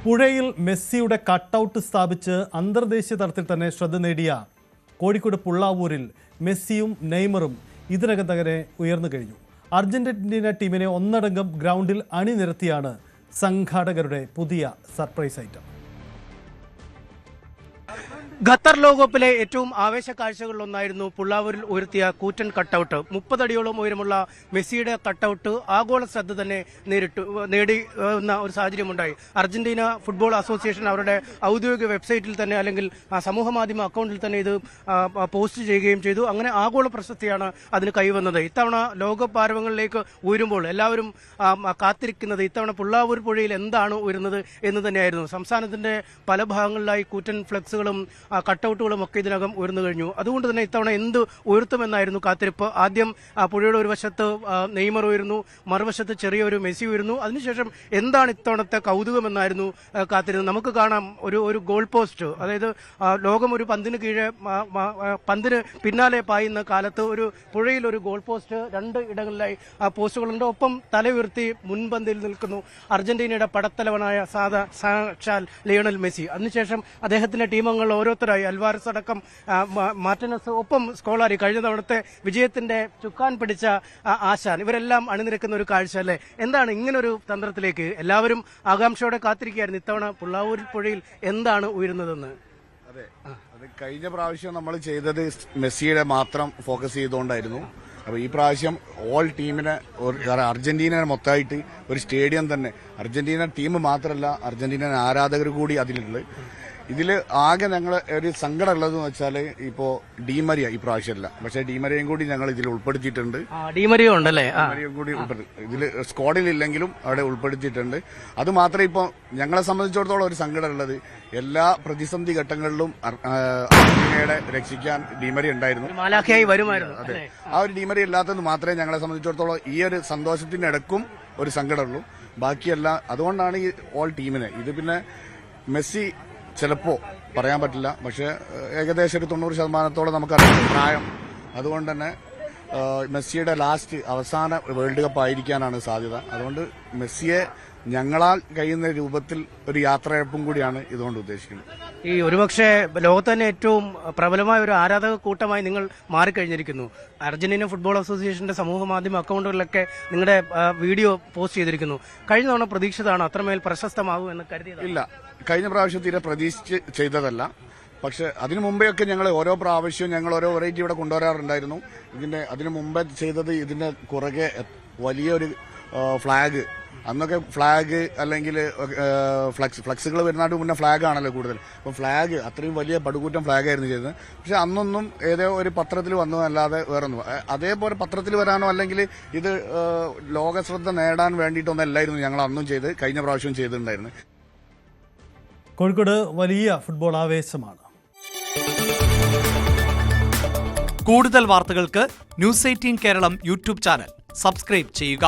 പുഴയിൽ മെസ്സിയുടെ കട്ടൗട്ട് സ്ഥാപിച്ച് അന്തർദേശീയ തലത്തിൽ തന്നെ ശ്രദ്ധ നേടിയ കോഴിക്കോട് പുള്ളാവൂരിൽ മെസ്സിയും നെയ്മറും ഇതിനകം തന്നെ ഉയർന്നു കഴിഞ്ഞു. അർജന്റീന ടീമിനെ ഒന്നടങ്കം ഗ്രൗണ്ടിൽ അണിനിരത്തിയാണ് സംഘാടകരുടെ പുതിയ സർപ്രൈസ് ഐറ്റം. ഖത്തർ ലോകകപ്പിലെ ഏറ്റവും ആവേശ കാഴ്ചകളിലൊന്നായിരുന്നു പുള്ളാവൂരിൽ ഉയർത്തിയ കൂറ്റൻ കട്ടൗട്ട്. 30 അടിയോളം ഉയരമുള്ള മെസ്സിയുടെ കട്ടൗട്ട് ആഗോള ശ്രദ്ധ തന്നെ നേടി ഒരു സാഹചര്യമുണ്ടായി. അർജന്റീന ഫുട്ബോൾ അസോസിയേഷൻ അവരുടെ ഔദ്യോഗിക വെബ്സൈറ്റിൽ തന്നെ അല്ലെങ്കിൽ സമൂഹ മാധ്യമ അക്കൗണ്ടിൽ തന്നെ ഇത് പോസ്റ്റ് ചെയ്യുകയും ചെയ്തു. അങ്ങനെ ആഗോള പ്രശസ്തിയാണ് അതിന് കൈവന്നത്. ഇത്തവണ ലോകകപ്പ് ആരവങ്ങളിലേക്ക് ഉയരുമ്പോൾ എല്ലാവരും കാത്തിരിക്കുന്നത് ഇത്തവണ പുള്ളാവൂർ പുഴയിൽ എന്താണ് ഉയരുന്നത് എന്ന് തന്നെയായിരുന്നു. സംസ്ഥാനത്തിന്റെ പല ഭാഗങ്ങളിലായി കൂറ്റൻ ഫ്ലെക്സുകളും കട്ടൗട്ടുകളും ഒക്കെ ഇതിനകം ഉയർന്നു കഴിഞ്ഞു. അതുകൊണ്ട് തന്നെ ഇത്തവണ എന്ത് ഉയർത്തുമെന്നായിരുന്നു കാത്തിരിപ്പ്. ആദ്യം പുഴയുടെ ഒരു വശത്ത് നെയ്മർ ഉയരുന്നു, മറുവശത്ത് ചെറിയൊരു മെസ്സി ഉയരുന്നു. അതിനുശേഷം എന്താണ് ഇത്തവണത്തെ കൗതുകമെന്നായിരുന്നു കാത്തിരുന്നത്. നമുക്ക് കാണാം ഒരു ഗോൾ പോസ്റ്റ്, അതായത് ലോകം ഒരു പന്തിന് കീഴെ പന്തിന് പിന്നാലെ പായുന്ന കാലത്ത് ഒരു പുഴയിൽ ഒരു ഗോൾ പോസ്റ്റ് 2 ഇടങ്ങളിലായി പോസ്റ്റുകളുണ്ട്. ഒപ്പം തല ഉയർത്തി മുൻപന്തിൽ നിൽക്കുന്നു അർജന്റീനയുടെ പടത്തലവനായ സാക്ഷാൽ ലിയോണൽ മെസ്സി. അതിനുശേഷം അദ്ദേഹത്തിന്റെ ടീമംഗങ്ങൾ ഓരോരുത്തരായി അൽവാരസ് അടക്കം മാർട്ടിനസ് ഒപ്പം സ്കോളാരി കഴിഞ്ഞ തവണത്തെ വിജയത്തിന്റെ ചുക്കാൻ പിടിച്ച ആശാൻ ഇവരെല്ലാം അണിനിരക്കുന്ന ഒരു കാഴ്ച അല്ലേ. എന്താണ് ഇങ്ങനൊരു തന്ത്രത്തിലേക്ക് എല്ലാവരും ആകാംക്ഷയോടെ കാത്തിരിക്കുകയായിരുന്നു ഇത്തവണ പുള്ളാവൂർ പുഴയിൽ എന്താണ് ഉയരുന്നതെന്ന്. അതെ, അത് കഴിഞ്ഞ പ്രാവശ്യം നമ്മൾ ചെയ്തത് മെസ്സിയുടെ മാത്രം ഫോക്കസ് ചെയ്തുകൊണ്ടായിരുന്നു. അപ്പോൾ ഈ പ്രാവശ്യം ഓൾ ടീമിനെ അർജന്റീന മൊത്തമായിട്ട് ഒരു സ്റ്റേഡിയം തന്നെ, അർജന്റീന ടീം മാത്രമല്ല അർജന്റീന ആരാധകർ കൂടി അതിലുള്ളത്. ഇതിൽ ആകെ ഞങ്ങൾ ഒരു സങ്കടം ഉള്ളതെന്ന് വെച്ചാൽ ഇപ്പോൾ ഡീമരിയ ഈ പ്രാവശ്യമല്ല, പക്ഷേ ഡീമരിയയും കൂടി ഞങ്ങൾ ഇതിൽ ഉൾപ്പെടുത്തിയിട്ടുണ്ട്. ഡീമരിയും കൂടി ഇതിൽ സ്ക്വാഡിലില്ലെങ്കിലും അവിടെ ഉൾപ്പെടുത്തിയിട്ടുണ്ട്. അത് മാത്രമേ ഇപ്പോൾ ഞങ്ങളെ സംബന്ധിച്ചിടത്തോളം ഒരു സങ്കടം ഉള്ളത്, എല്ലാ പ്രതിസന്ധി ഘട്ടങ്ങളിലും അർജന്റീനയുടെ രക്ഷിക്കാൻ ഡീമരി ഉണ്ടായിരുന്നു. അതെ, ആ ഒരു ഡീമരി ഇല്ലാത്തത് മാത്രമേ ഞങ്ങളെ സംബന്ധിച്ചിടത്തോളം ഈ ഒരു സന്തോഷത്തിന്റെ ഇടക്കും ഒരു സങ്കടമുള്ളൂ. ബാക്കിയല്ല, അതുകൊണ്ടാണ് ഈ ഓൾ ടീമിനെ ഇത്. പിന്നെ മെസ്സി ചിലപ്പോൾ പറയാൻ പറ്റില്ല, പക്ഷേ ഏകദേശം ഒരു 90% നമുക്കറിയാം പ്രായം. അതുകൊണ്ട് തന്നെ മെസ്സിയുടെ അവസാന വേൾഡ് കപ്പ് ആയിരിക്കാനാണ് സാധ്യത. അതുകൊണ്ട് മെസ്സിയെ ഞങ്ങളാൽ കഴിയുന്ന രൂപത്തിൽ ഒരു യാത്രയപ്പും കൂടിയാണ് ഇതുകൊണ്ട് ഉദ്ദേശിക്കുന്നത്. ഈ ഒരുപക്ഷെ ലോകത്ത് തന്നെ ഏറ്റവും പ്രബലമായ ഒരു ആരാധക കൂട്ടമായി നിങ്ങൾ മാറിക്കഴിഞ്ഞിരിക്കുന്നു. അർജന്റീന ഫുട്ബോൾ അസോസിയേഷന്റെ സമൂഹ മാധ്യമ അക്കൗണ്ടുകളിലൊക്കെ നിങ്ങളുടെ വീഡിയോ പോസ്റ്റ് ചെയ്തിരിക്കുന്നു. കഴിഞ്ഞ തവണ പ്രതീക്ഷിതമാണ് അത്രമേൽ പ്രശസ്തമാകും എന്ന് കരുതിയത്? ഇല്ല, കഴിഞ്ഞ പ്രാവശ്യം തീരെ പ്രതീക്ഷിച്ച് ചെയ്തതല്ല. പക്ഷെ അതിനു മുമ്പെയൊക്കെ ഞങ്ങൾ ഓരോ പ്രാവശ്യവും ഞങ്ങൾ ഓരോ വെറൈറ്റി ഇവിടെ കൊണ്ടുവരാറുണ്ടായിരുന്നു. അതിനു മുമ്പേ ചെയ്തത് ഇതിന്റെ പുറകെ വലിയൊരു ഫ്ലാഗ്, അന്നൊക്കെ ഫ്ലാഗ് അല്ലെങ്കിൽ ഫ്ലക്സുകൾ വരുന്നതിന് മുന്നേ ഫ്ലാഗ് ആണല്ലോ കൂടുതൽ. അപ്പം ഫ്ലാഗ് അത്രയും വലിയ പടുകൂറ്റം ഫ്ലാഗ് ആയിരുന്നു ചെയ്തത്. പക്ഷെ അന്നൊന്നും ഏതോ ഒരു പത്രത്തിൽ വന്നതല്ലാതെ വേറൊന്നും അതേപോലെ പത്രത്തിൽ വരാനോ അല്ലെങ്കിൽ ഇത് ലോകശ്രദ്ധ നേടാൻ വേണ്ടിയിട്ടൊന്നും അല്ലായിരുന്നു ഞങ്ങൾ അന്നും ചെയ്ത് കഴിഞ്ഞ പ്രാവശ്യവും ചെയ്തിട്ടുണ്ടായിരുന്നു. കോഴിക്കോട് വലിയ ഫുട്ബോൾ ആവേശമാണ്. കൂടുതൽ വാർത്തകൾക്ക് News 18 Keralam YouTube channel subscribe ചെയ്യുക.